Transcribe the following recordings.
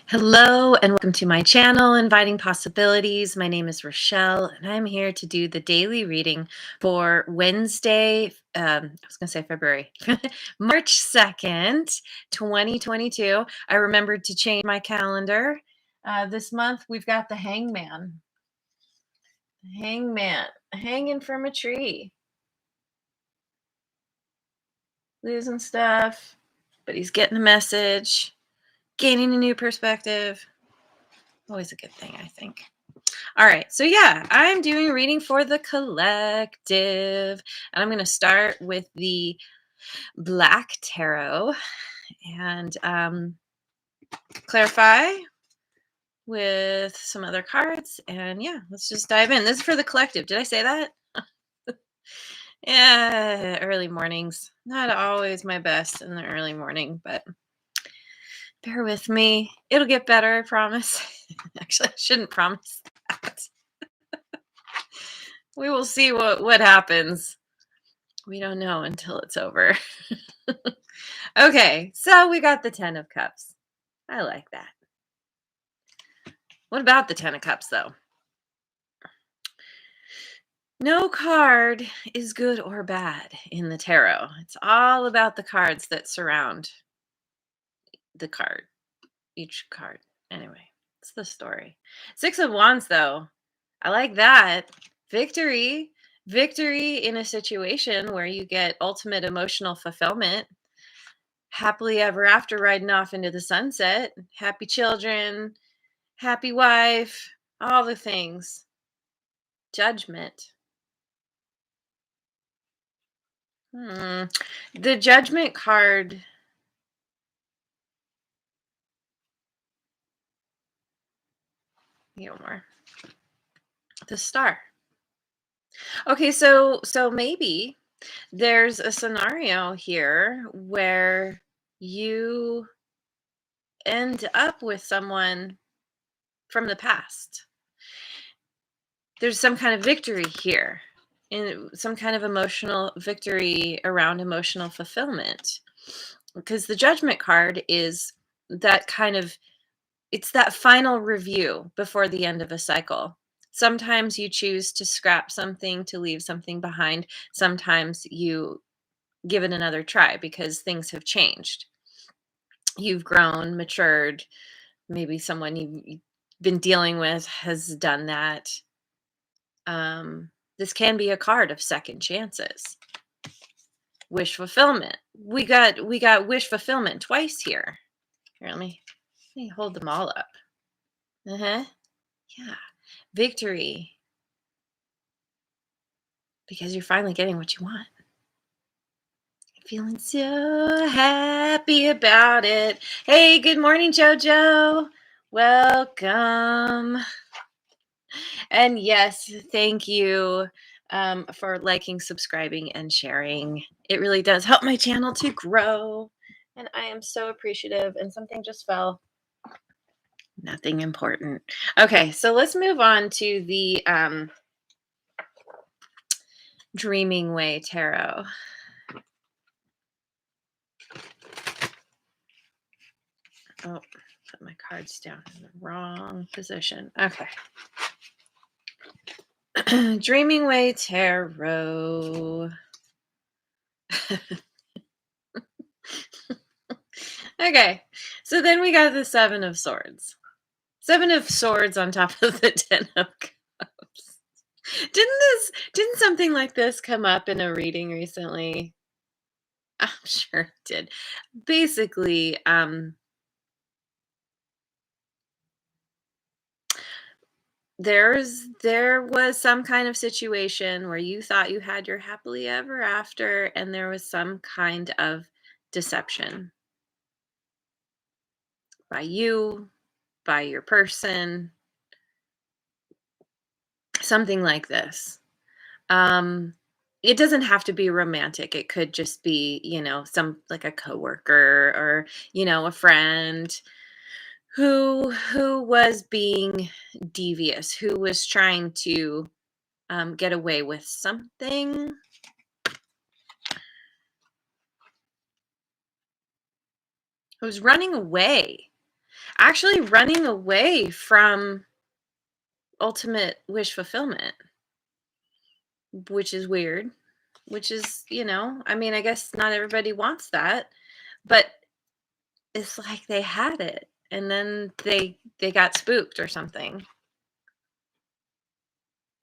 Hello and welcome to my channel, Inviting Possibilities. My name is Rochelle and I'm here to do the daily reading for Wednesday, I was going to say February, March 2nd, 2022. I remembered to change my calendar. This month we've got the hangman. Hangman, hanging from a tree. Losing stuff, but he's getting a message, gaining a new perspective. Always a good thing, I think. All right, so yeah, I'm doing a reading for the collective, and I'm going to start with the Black Tarot and clarify with some other cards. And yeah, let's just dive in. This is for the collective. Did I say that? Yeah, early mornings. Not always my best in the early morning, but bear with me. It'll get better, I promise. Actually, I shouldn't promise that. We will see what happens. We don't know until it's over. Okay, so we got the 10 of Cups. I like that. What about the 10 of Cups, though? No card is good or bad in the tarot. It's all about the cards that surround the card, each card. Anyway, it's the story. 6 of Wands, though. I like that. Victory. Victory in a situation where you get ultimate emotional fulfillment. Happily ever after, riding off into the sunset. Happy children, happy wife, all the things. Judgment. The Judgment card. More. The Star. Okay, so maybe there's a scenario here where you end up with someone from the past. There's some kind of victory here, in some kind of emotional victory around emotional fulfillment, because the Judgment card is that kind of, it's that final review before the end of a cycle. Sometimes you choose to scrap something, to leave something behind. Sometimes you give it another try because things have changed. You've grown, matured. Maybe someone you've been dealing with has done that. This can be a card of second chances. Wish fulfillment. We got wish fulfillment twice here. Here, let me hold them all up. Yeah. Victory. Because you're finally getting what you want. Feeling so happy about it. Hey, good morning, JoJo. Welcome. And yes, thank you for liking, subscribing, and sharing. It really does help my channel to grow. And I am so appreciative. And something just fell. Nothing important. Okay, so let's move on to the Dreaming Way Tarot. Oh, put my cards down in the wrong position. Okay. Dreaming Way Tarot. Okay, so then we got the 7 of Swords. 7 of Swords on top of the 10 of Cups. Didn't something like this come up in a reading recently? I'm sure it did. Basically, there was some kind of situation where you thought you had your happily ever after, and there was some kind of deception by you, by your person, something like this. It doesn't have to be romantic. It could just be, some like a coworker or, a friend who was being devious, who was trying to get away with something. Who's running away. actually running away from ultimate wish fulfillment, which is weird, which is, I mean, I guess not everybody wants that, but it's like they had it and then they got spooked or something.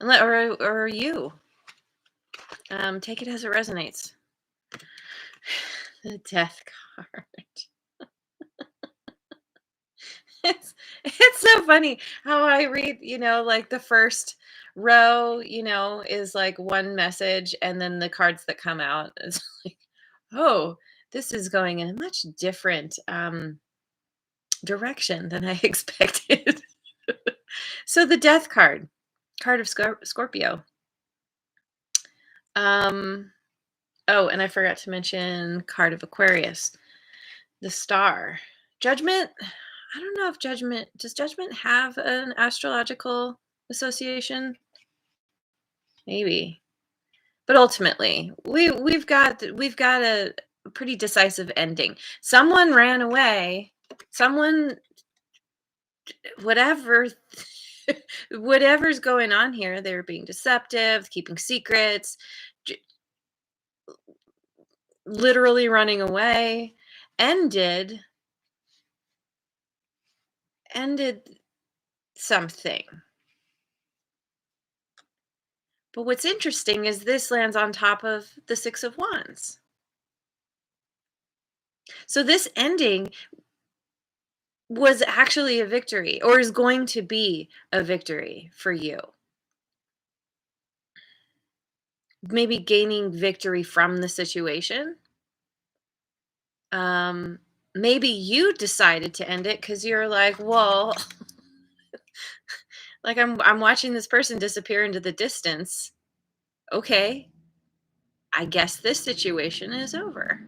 Or you. Take it as it resonates. The death card. It's so funny how I read, like the first row, is like one message, and then the cards that come out is like, oh, this is going in a much different direction than I expected. So the death card of Scorpio. Um, oh, and I forgot to mention card of Aquarius, the star. Judgment. I don't know if judgment have an astrological association? Maybe. But ultimately, we've got a pretty decisive ending. Someone ran away. Someone whatever whatever's going on here, they were being deceptive, keeping secrets, j- literally running away, ended ended something. But what's interesting is this lands on top of the 6 of Wands. So this ending was actually a victory, or is going to be a victory for you. Maybe gaining victory from the situation. Um, Maybe you decided to end it because you're like, well, like I'm watching this person disappear into the distance. Okay, I guess this situation is over.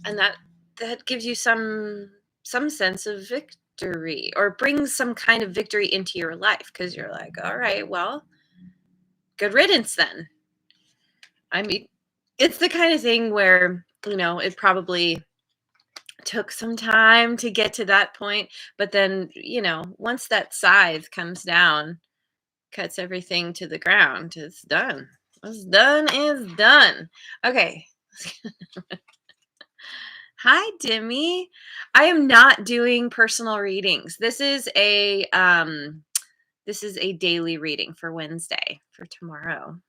And that gives you some sense of victory, or brings some kind of victory into your life, because you're like, all right, well, good riddance then. I mean, it's the kind of thing where, it probably took some time to get to that point, but then, once that scythe comes down, cuts everything to the ground, it's done. What's done is done. Okay. Hi, Dimmy. I am not doing personal readings. This is a daily reading for Wednesday, for tomorrow.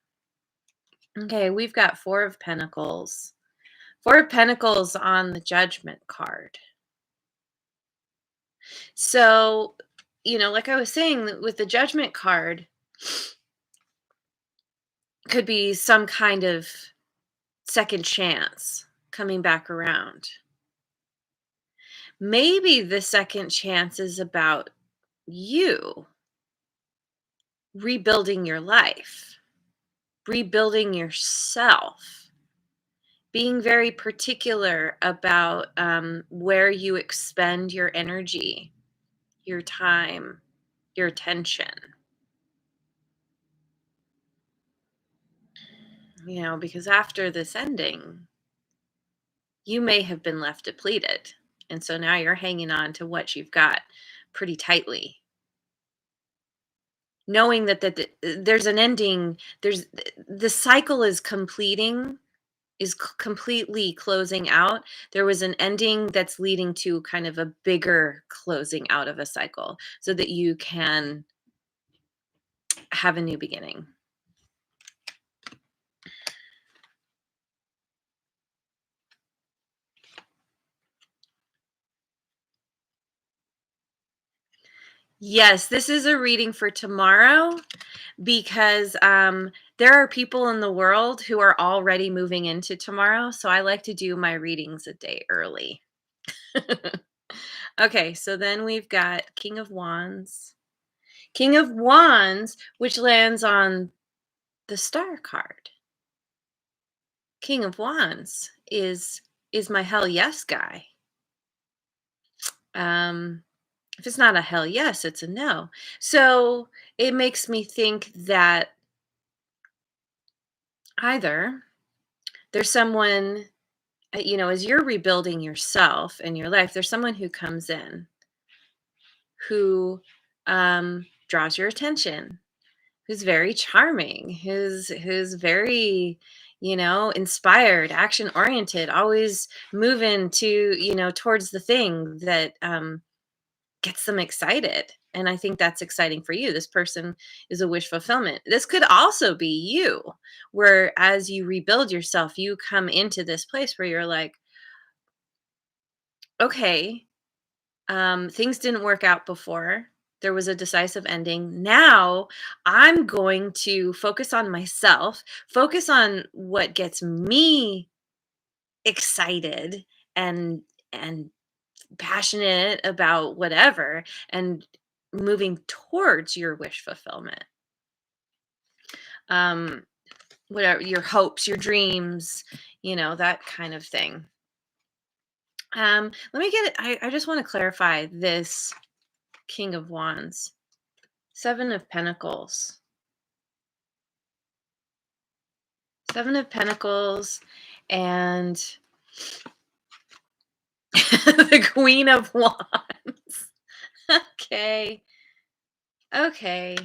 Okay, we've got 4 of Pentacles. 4 of Pentacles on the Judgment card. So, like I was saying, with the Judgment card, could be some kind of second chance coming back around. Maybe the second chance is about you rebuilding your life, rebuilding yourself, being very particular about where you expend your energy, your time, your attention. Because after this ending, you may have been left depleted. And so now you're hanging on to what you've got pretty tightly, knowing that there's an ending, the cycle is completing, completely closing out. There was an ending that's leading to kind of a bigger closing out of a cycle, so that you can have a new beginning. Yes, this is a reading for tomorrow, because there are people in the world who are already moving into tomorrow. So I like to do my readings a day early. Okay, so then we've got King of Wands. King of Wands, which lands on the Star card. King of Wands is my hell yes guy. If it's not a hell yes, it's a no. So it makes me think that either there's someone as you're rebuilding yourself and your life, there's someone who comes in who draws your attention, who's very charming, who's very, inspired, action oriented, always moving to, towards the thing that gets them excited. And I think that's exciting for you. This person is a wish fulfillment. This could also be you, where as you rebuild yourself, you come into this place where you're like, okay, things didn't work out before. There was a decisive ending. Now I'm going to focus on myself, focus on what gets me excited and and passionate about whatever, and moving towards your wish fulfillment. Um whatever your hopes, your dreams, that kind of thing. Let me get it. I just want to clarify this King of Wands. Seven of Pentacles. Seven of Pentacles and the Queen of Wands. Okay. Okay.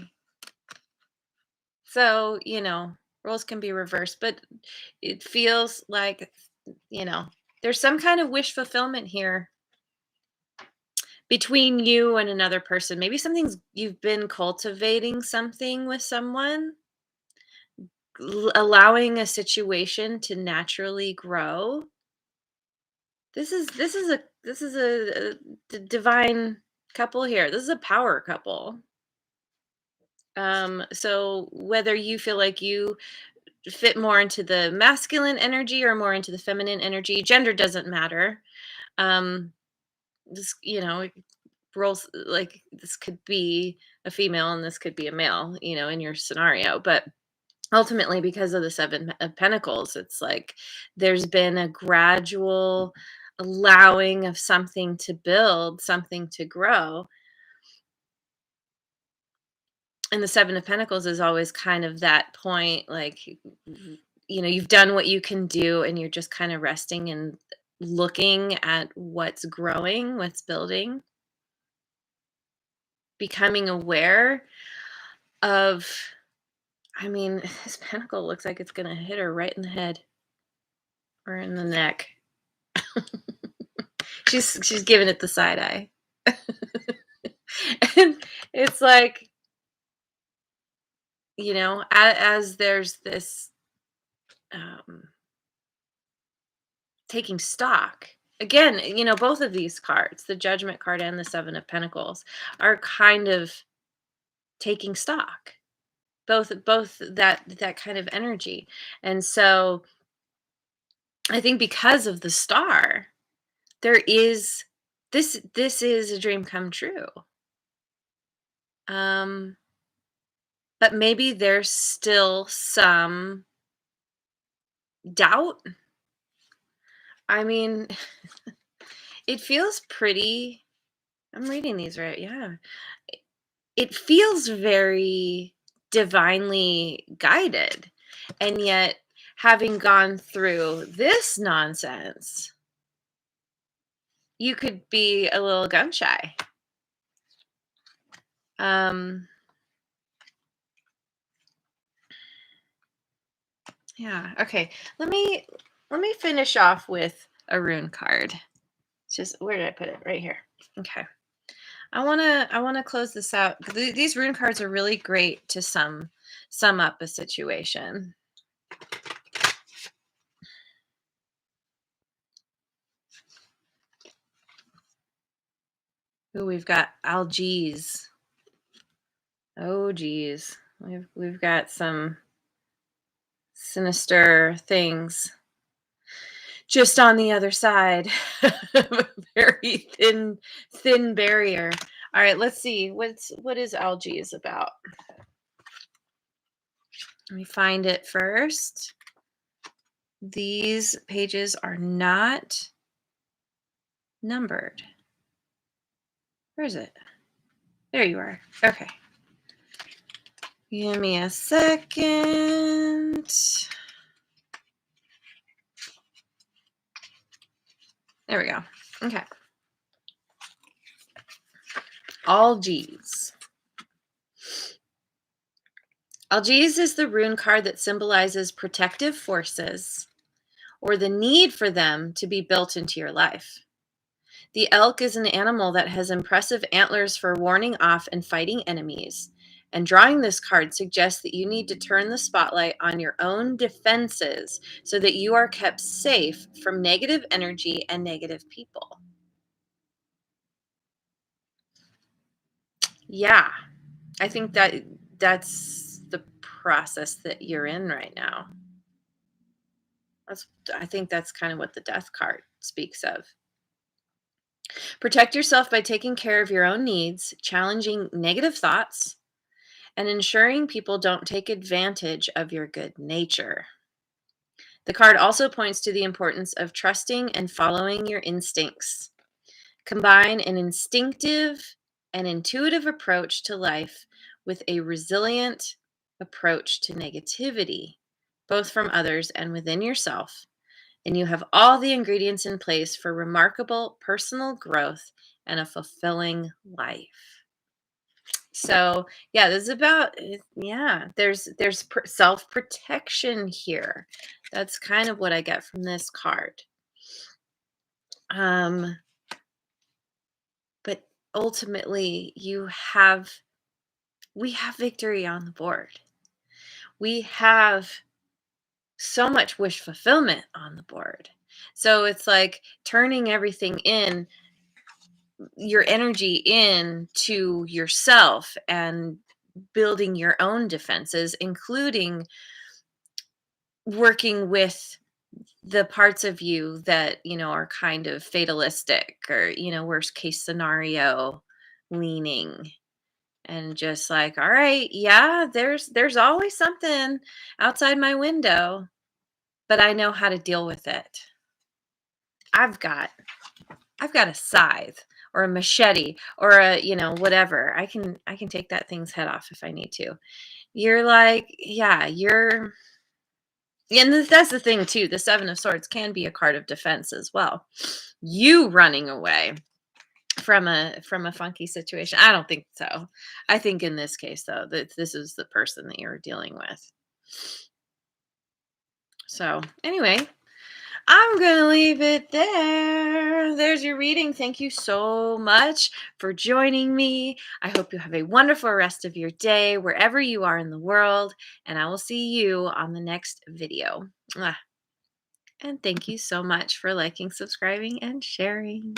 So, roles can be reversed, but it feels like, you know, there's some kind of wish fulfillment here between you and another person. Maybe something's you've been cultivating something with someone, allowing a situation to naturally grow. This is a divine couple here. This is a power couple. So whether you feel like you fit more into the masculine energy or more into the feminine energy, gender doesn't matter. Um, this, roles like this could be a female and this could be a male, in your scenario. But ultimately, because of the Seven of Pentacles, it's like there's been a gradual allowing of something to build, something to grow. And the Seven of Pentacles is always kind of that point, like, you've done what you can do and you're just kind of resting and looking at what's growing, what's building, becoming aware of, I mean, this pentacle looks like it's going to hit her right in the head or in the neck. She's giving it the side eye. And it's like, as there's this um taking stock. Again, both of these cards, the Judgment card and the Seven of Pentacles, are kind of taking stock. Both that kind of energy. And so I think because of the star, there is this is a dream come true. Um but maybe there's still some doubt. I mean, it feels pretty, I'm reading these right. Yeah. It feels very divinely guided. And yet, having gone through this nonsense, you could be a little gun shy. Yeah. Okay. Let me finish off with a rune card. It's just, where did I put it? Right here. Okay. I wanna close this out. These rune cards are really great to sum up a situation. Ooh, we've got algaes. Oh geez. We've got some sinister things just on the other side. A very thin barrier. All right, let's see. What is algaes about? Let me find it first. These pages are not numbered. Where is it? There you are. Okay. Give me a second. There we go. Okay. All G's. Algiz is the rune card that symbolizes protective forces or the need for them to be built into your life. The elk is an animal that has impressive antlers for warning off and fighting enemies. And drawing this card suggests that you need to turn the spotlight on your own defenses so that you are kept safe from negative energy and negative people. Yeah, I think that's the process that you're in right now. That's, I think that's kind of what the death card speaks of. Protect yourself by taking care of your own needs, challenging negative thoughts, and ensuring people don't take advantage of your good nature. The card also points to the importance of trusting and following your instincts. Combine an instinctive and intuitive approach to life with a resilient approach to negativity, both from others and within yourself, and you have all the ingredients in place for remarkable personal growth and a fulfilling life. So, yeah, this is about yeah, there's self-protection here. That's kind of what I get from this card. Um but ultimately we have victory on the board. We have so much wish fulfillment on the board. So it's like turning everything in your energy in to yourself and building your own defenses, including working with the parts of you that, are kind of fatalistic or, worst case scenario leaning, and just like, all right, yeah, there's always something outside my window, but I know how to deal with it. I've got I've got a scythe or a machete or a, whatever. I can take that thing's head off if I need to. You're like, yeah, and that's the thing too. The 7 of Swords can be a card of defense as well. You running away from a funky situation. I don't think so. I think in this case though, that this is the person that you're dealing with. So, anyway, I'm going to leave it there. There's your reading. Thank you so much for joining me. I hope you have a wonderful rest of your day wherever you are in the world, and I will see you on the next video. Mwah. And thank you so much for liking, subscribing, and sharing.